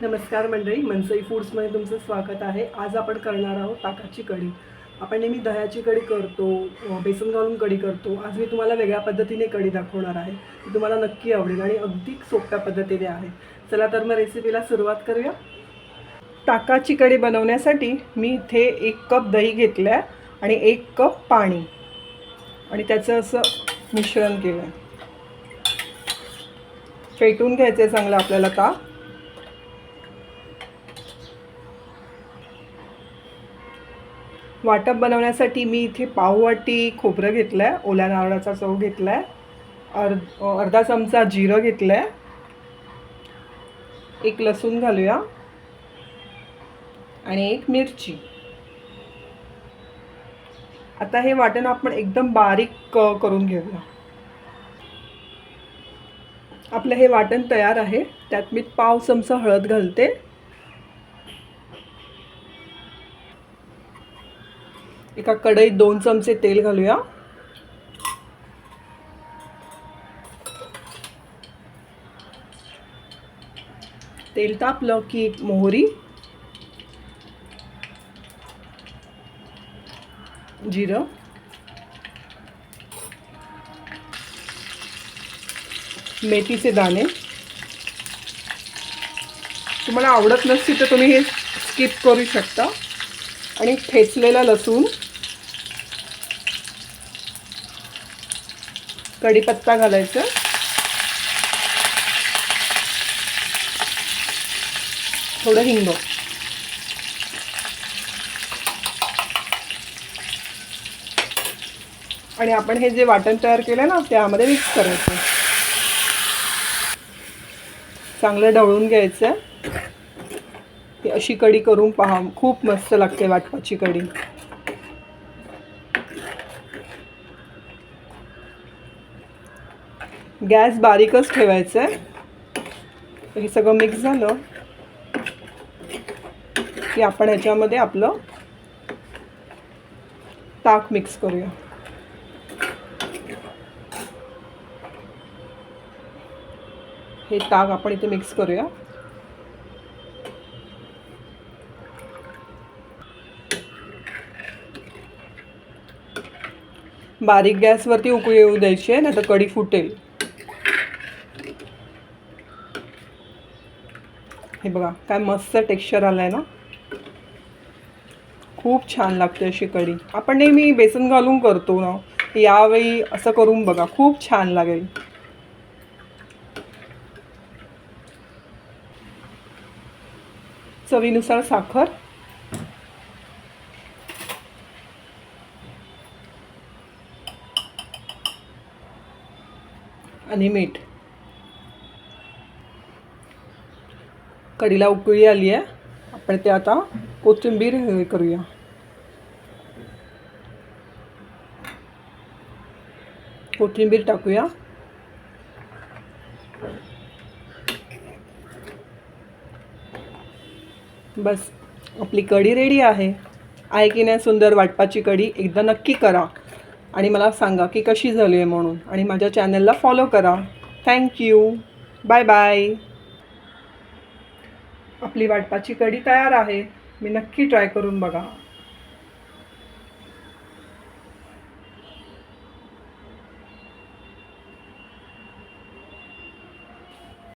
नमस्कार मंडळी, मनसई फूड्समध्ये तुमचं स्वागत आहे. आज आपण करणार आहोत ताकाची कढी. आपण नेहमी दह्याची कढी करतो, बेसन घालून कढी करतो. आज मी तुम्हाला वेगळ्या पद्धतीने कढी दाखवणार आहे. ती तुम्हाला नक्की आवडेल आणि अगदी सोप्या पद्धतीने आहे. चला तर मग रेसिपीला सुरुवात करूया. ताकाची कढी बनवण्यासाठी मी इथे 1 कप दही घेतलं आहे आणि 1 कप पाणी आणि त्याचं असं मिश्रण केलं आहे. फेटून घ्यायचं आहे चांगलं आपल्याला ताक. वाटप बनवण्यासाठी मी इथे पाववाटी खोबरं घेतलं आहे, ओल्या नारळाचा चव घेतला आहे, अर्धा चमचा जिरं घेतलं आहे, 1 लसूण घालूया आणि 1 मिरची. आता हे वाटण आपण एकदम बारीक करून घेऊया. आपलं हे वाटण तयार आहे. त्यात मी पाव चमचा हळद घालते, एका कढईत 2 चमचे तेल घालूया. तेल तापलं की मोहरी, जिरं, मेथीचे दाणे. तुम्हाला आवडत नसतील तर तुम्ही हे स्किप करू शकता. आणि ठेचलेला लसूण, कढीपत्ता घालायचा, थोडं हिंग. आणि आपण हे जे वाटण तयार केलं ना त्यामध्ये मिक्स करायचं, चांगलं ढवळून घ्यायचं. ही अशी कढी करून पहा, खूप मस्त लागते वाटपाची कढी. गॅस बारीकच ठेवायचा आहे. हे सगळं मिक्स झालं की आपण ह्याच्यामध्ये आपलं ताक मिक्स करूया. हे ताक आपण इथे मिक्स करूया. बारीक गॅसवरती उकळी येऊ द्यायची आहे, नाही तर कढी फुटेल. हे बघा काय मस्त टेक्स्चर आलं आहे ना. खूप छान लागते अशी कढी. आपण नेहमी बेसन घालून करतो ना, यावेळी असं करून बघा, खूप छान लागेल. चवीनुसार साखर आणि मीठ. कढीला उकळी आली आहे. आपण ते आता कोथिंबीर करूया. कोथिंबीर टाकूया. बस आपली कढी रेडी आहे. आहे की नाही सुंदर वाटपाची कढी? एकदा नक्की करा आणि मला सांगा की कशी झाली आहे म्हणून. आणि माझ्या चॅनलला फॉलो करा. थँक्यू. Bye bye. आपली वाटपाची कढी तयार आहे. मी नक्की ट्राय करून बघा.